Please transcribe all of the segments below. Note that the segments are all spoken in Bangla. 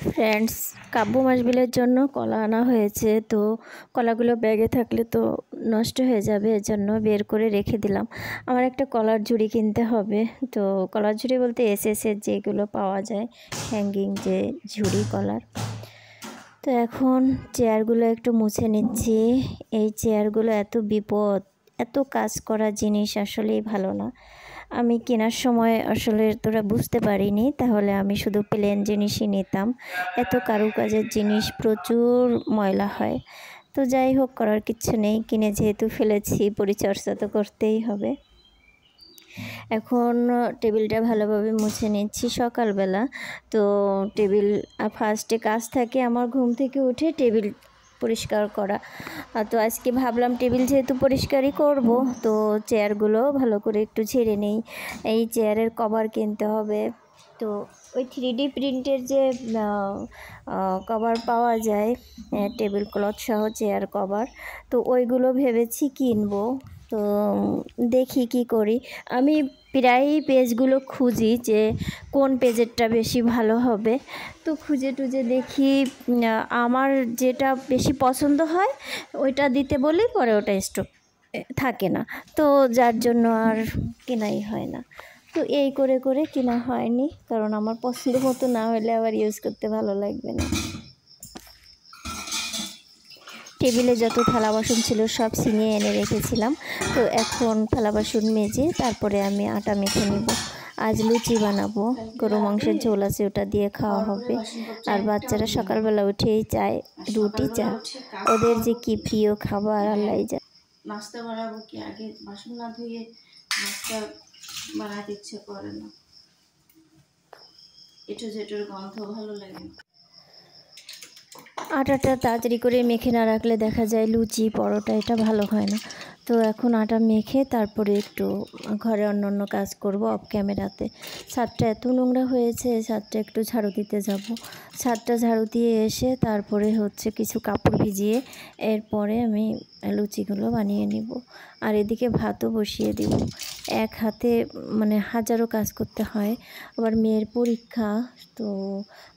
ফ্রেন্ডস, কাব্বু মাসবিলের জন্য কলা আনা হয়েছে। তো কলাগুলো ব্যাগে থাকলে তো নষ্ট হয়ে যাবে, এর জন্য বের করে রেখে দিলাম। আমার একটা কলার ঝুড়ি কিনতে হবে। তো কলার ঝুড়ি বলতে এসএসের যেগুলো পাওয়া যায়, হ্যাঙ্গিং যে ঝুড়ি কলার। তো এখন চেয়ারগুলো একটু মুছে নিচ্ছি। এই চেয়ারগুলো এত বিপদ, এত কাজ করা জিনিস আসলেই ভালো না। আমি কেনার সময় আসলে তোরা বুঝতে পারিনি, তাহলে আমি শুধু প্লেন জিনিসই নিতাম। এত কারুকাজের জিনিস প্রচুর ময়লা হয়। তো যাই হোক, করার কিচ্ছু নেই, কিনে যেহেতু ফেলেছি পরিচর্যা তো করতেই হবে। এখন টেবিলটা ভালোভাবে মুছে নিচ্ছি সকালবেলা। তো টেবিল ফার্স্টে কাজ থাকে আমার ঘুম থেকে উঠে টেবিল পরিষ্কার করা। তো আজকে ভাবলাম টেবিল যেহেতু পরিষ্কারই করব, তো চেয়ারগুলো ভালো করে একটু ঝেড়ে নেই। এই চেয়ারের কভার কিনতে হবে। তো ওই 3D প্রিন্টের যে কভার পাওয়া যায়, টেবিল ক্লথ সহ চেয়ার কভার, তো ওইগুলো ভেবেছি কিনবো। তো দেখি কি করি। আমি প্রায়ই পেজগুলো খুঁজি যে কোন পেজেরটা বেশি ভালো হবে। তো খুঁজে টুজে দেখি আমার যেটা বেশি পছন্দ হয় ওইটা দিতে বলি, পরে ওটা স্টক থাকে না। তো যার জন্য আর কেনাই হয় না। তো এই করে করে কেনা হয়নি, কারণ আমার পছন্দ মতো না হলে আবার ইউজ করতে ভালো লাগবে না। টেবিলে যত থালা বাসন ছিল সব ছিনিয়ে এনে রেখেছিলাম। তো এখন থালা বাসন মেজে তারপরে আমি আটা মেখে নিব। আজ লুচি বানাবো, গরু মাংসের ঝোল আছে, ওটা দিয়ে খাওয়া হবে। আর বাচ্চারা সকালবেলা উঠেই চায় রুটি চা, ওদের যে কি প্রিয় খাবার আল্লাহ জানে। নাস্তা বানাবো কি আগে বাসন না ধুয়ে নাস্তা বানাতে ইচ্ছে করে না, এটো যেটোর গন্ধ ভালো লাগে না। আটাটা তাড়াতাড়ি করে মেখে না রাখলে দেখা যায় লুচি পরোটা এটা ভালো হয় না। তো এখন আটা মেখে তারপরে একটু ঘরে অন্য অন্য কাজ করব অফ ক্যামেরাতে। ছাদটা এত নোংরা হয়েছে, ছাদটা একটু ঝাড়ু দিতে যাব। ছাদটা ঝাড়ু দিয়ে এসে তারপরে হচ্ছে কিছু কাপড় ভিজিয়ে এরপরে আমি লুচিগুলো বানিয়ে নিব। আর এদিকে ভাতও বসিয়ে দিব। এক হাতে মানে হাজারো কাজ করতে হয়। আবার মেয়ের পরীক্ষা, তো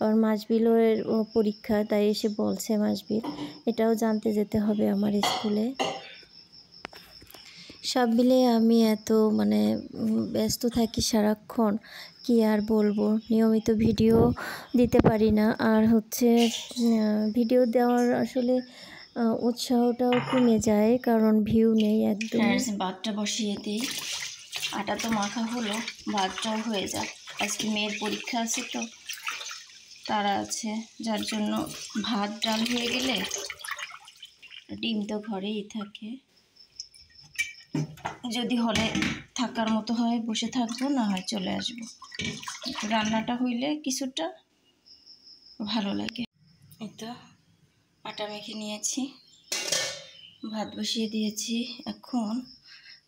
আবার মাসবিলের পরীক্ষা, তাই এসে বলছে মাসবিল, এটাও জানতে যেতে হবে আমার স্কুলে। সব মিলে আমি এত মানে ব্যস্ত থাকি সারাক্ষণ, কি আর বলবো। নিয়মিত ভিডিও দিতে পারি না, আর হচ্ছে ভিডিও দেওয়ার আসলে উৎসাহটাও কমে যায়, কারণ ভিউ নেই একদম। ভাতটা বসিয়ে দিই, আটা তো মাখা হলো, ভাতটাও হয়ে যাক। আজকে মেয়ের পরীক্ষা আছে, তো তারা আছে, যার জন্য ভাত ডাল হয়ে গেলে, ডিম তো ঘরেই থাকে, যদি হলে থাকার মতো হয় বসে থাকবো, না হয় চলে আসবো। রান্নাটা হইলে কিছুটা ভালো লাগে। এই তো আটা মেখে নিয়েছি, ভাত বসিয়ে দিয়েছি। এখন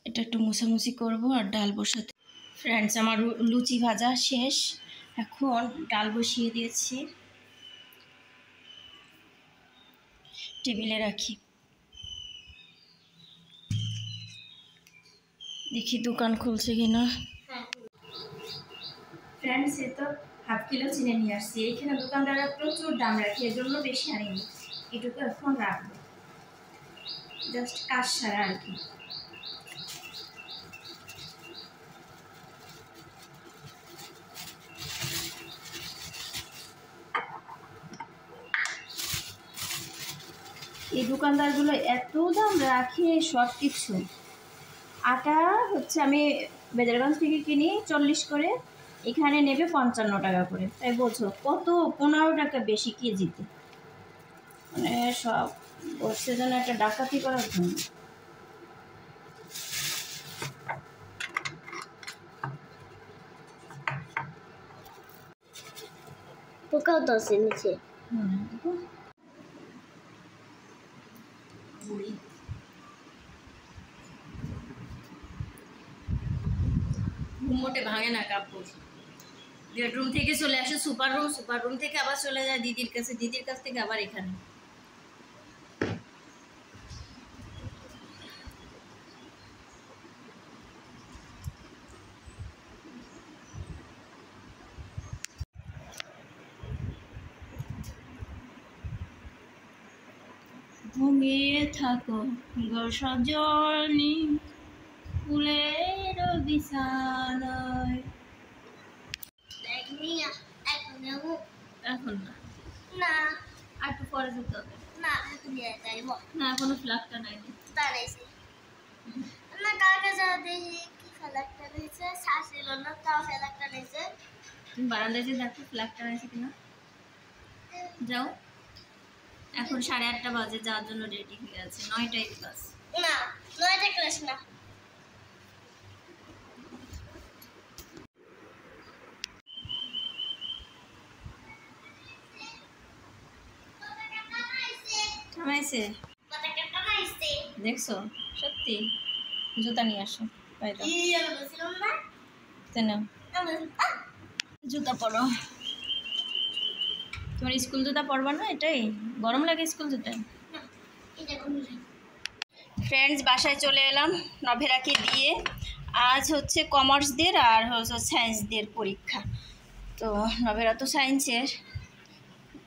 এটা একটু মুছামুছি করবো আর ডাল বসাতে। ফ্রেন্ডস, আমার লুচি ভাজা শেষ, এখন ডাল বসিয়ে দিয়েছি, টেবিলে রাখি। দেখি দোকান খুলছে কিনা। ফ্রেন্ডস, এ তো হাফ কিলো চিনি নিয়ে আসছি। এইখানে দোকানদাররা প্রচুর দাম রাখে, এর জন্য বেশি আনিনি। এটুকু এখন রাখবো, জাস্ট কাজ সারা আর কি। এই দোকানদারগুলো এত দাম রাখে সব কিছু। আটা হচ্ছে আমি বেজারগঞ্জ থেকে কিনি 40 করে, এখানে নেবে 55 টাকা করে। তাই বলছো কত 15 টাকা বেশি কেজিতে, মানে সব বসছে যেন একটা ডাকাতি করার জন্য। পোকাও তো আছে নিচে। ঘুমোটে ভাঙে না কাপড়। বেডরুম থেকে চলে আসে সুপার রুম, সুপার রুম থেকে আবার চলে যায় দিদির কাছে, দিদির কাছ থেকে আবার এখানে। ঘুমিয়ে থাকো গো সজনী ফুলের বিছানায়। এখন না, না আর একটু পরে যেতে হবে। না এখন যাইব না এখনো ফ্ল্যাগটা নাই। তাড়াইছে না কালকে যা দেখি কি ফেলাকটা রয়েছে শ্বাস এলো না তাও ফেলাকটা রয়েছে। তুমি বারান্দায় যে দেখো ফ্ল্যাগটা আছে কিনা। যাও, এখন 8:30 বাজে, যাওয়ার জন্য রেডি হয়ে আছে। 9টায় ক্লাস। না 9টা ক্লাস না। থামাইছে, দেখছো? সত্যি জুতা নিয়ে আসো, পাই দাও। জুতা পরো। তোমার স্কুল জুতা পরবা না? এটাই গরম লাগে স্কুল জুতায়। ফ্রেন্ডস, বাসায় চলে এলাম নভেরাকে দিয়ে। আজ হচ্ছে কমার্সদের আর হচ্ছে সায়েন্সদের পরীক্ষা। তো নভেরা তো সায়েন্সের,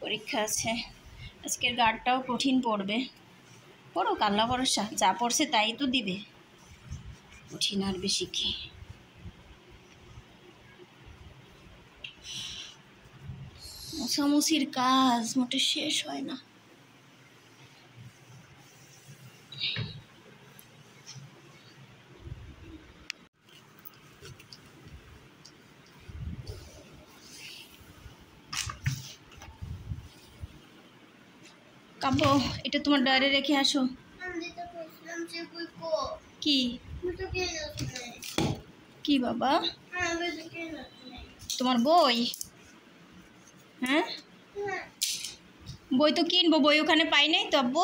পরীক্ষা আছে। আজকের গার্ডটাও কঠিন পড়বে। পড়ো, আল্লাহ ভরসা, যা পড়ছে তাই তো দিবে, কঠিন আর বেশি কি। মোছামুছির কাজ মোটে শেষ হয় না। কাব্য, এটা তোমার ডায়েরি রেখে আসো। কি কি বাবা? তোমার বই? হ্যাঁ, বই তো কিনবো, বই ওখানে পাই নাই তো আব্বু।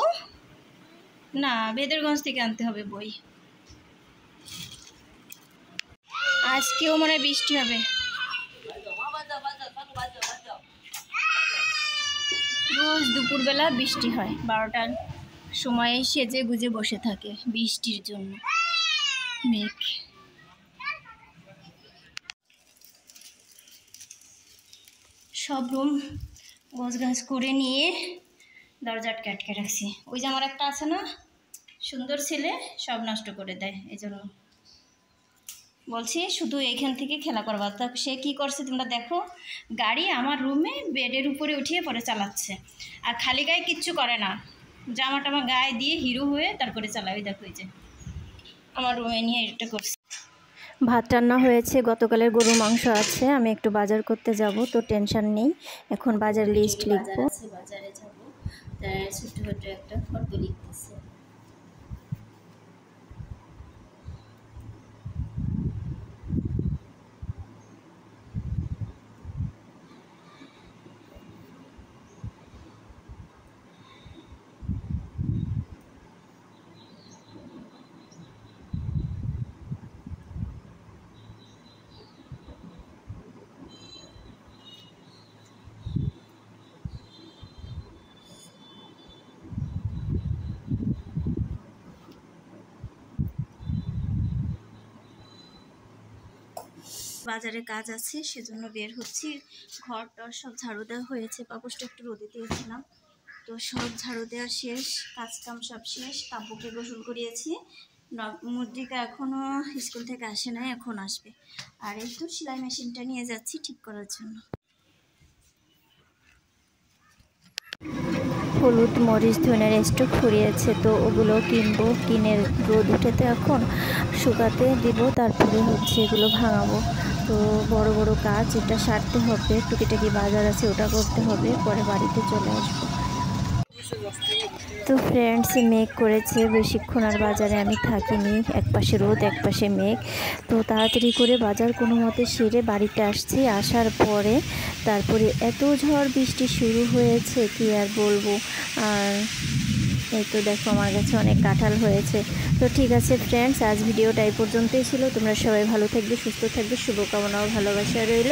না, বেদেরগঞ্জ থেকে আনতে হবে বই। আজকেও মনে হয় বৃষ্টি হবে। রোজ দুপুরবেলা বৃষ্টি হয়, 12টার সময়ে সেজে গুজে বসে থাকে বৃষ্টির জন্য। মেঘ। সব রুম গোছগাছ করে নিয়ে দরজা আটকে রাখছি। ওই যে আমার একটা আছে না সুন্দর ছেলে, সব নষ্ট করে দেয়। এই জন্য বলছি শুধু এইখান থেকে খেলা করবা। তা সে কি করছে তোমরা দেখো, গাড়ি আমার রুমে বেডের উপরে উঠিয়ে পরে চালাচ্ছে। আর খালি গায়ে কিচ্ছু করে না, জামা টামা গায়ে দিয়ে হিরো হয়ে তারপরে চালাবে। দেখো এই যে আমার রুমে নিয়ে এটা করছে। ভাত রান্না হয়েছে, গতকালের গরু মাংস আছে। আমি একটু বাজার করতে যাব, তো টেনশন নেই। এখন বাজার লিস্ট লিখবো। বাজারে যাবো, তাই ছোট্ট ছোট্ট একটা ফটো লিখতেছে। বাজারে কাজ আছে সেজন্য বের হচ্ছি। ঘর টর সব ঝাড়ু দেওয়া হয়েছে, পাপোশটা একটু রোদে দিয়েছিলাম, তো সব ঝাড়ু দেওয়া শেষ, কাজ কাম সব শেষ। কাব্যকে গোসল করিয়েছি। মুদ্রিকা এখনও স্কুল থেকে আসে নাই, এখন আসবে। আর এই তো সেলাই মেশিনটা নিয়ে যাচ্ছি ঠিক করার জন্য। হলুদ মরিচ ধনের স্টক ফুরিয়েছে, তো ওগুলো কিনবো। কিনে রোদ উঠে তো এখন শুকাতে দিব, তারপরে হচ্ছে এগুলো ভাঙাবো। তো বড় বড় কাজ এটা সারতে হবে, টুকিটাকি বাজার আছে ওটা করতে হবে, পরে বাড়িতে চলে আসবো। তো ফ্রেন্ডস, মেঘ করেছে, বেশিক্ষণ আর বাজারে আমি থাকিনি। এক পাশে রোদ এক পাশে মেঘ। তো তাড়াতাড়ি করে বাজার কোনো মতে সেরে বাড়িতে আসছি। আসার পরে তারপরে এত ঝড় বৃষ্টি শুরু হয়েছে কি আর বলবো। আর এই তো দেখো আমার কাছে অনেক কাঁঠাল হয়েছে। তো ঠিক আছে ফ্রেন্ডস, আজ ভিডিওটা এই পর্যন্তই ছিল। তোমরা সবাই ভালো থাকবে, সুস্থ থাকবে, শুভকামনা ও ভালোবাসা রইল।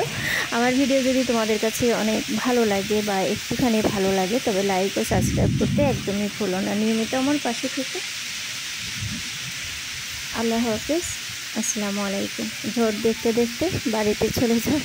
আমার ভিডিও যদি তোমাদের কাছে অনেক ভালো লাগে বা একটুখানি ভালো লাগে, তবে লাইক ও সাবস্ক্রাইব করতে একদমই ভুলো না। নিয়মিত আমার পাশে থেকে। আল্লাহ হাফেজ, আসসালামু আলাইকুম। ঝড় দেখতে দেখতে বাড়িতে চলে যাও।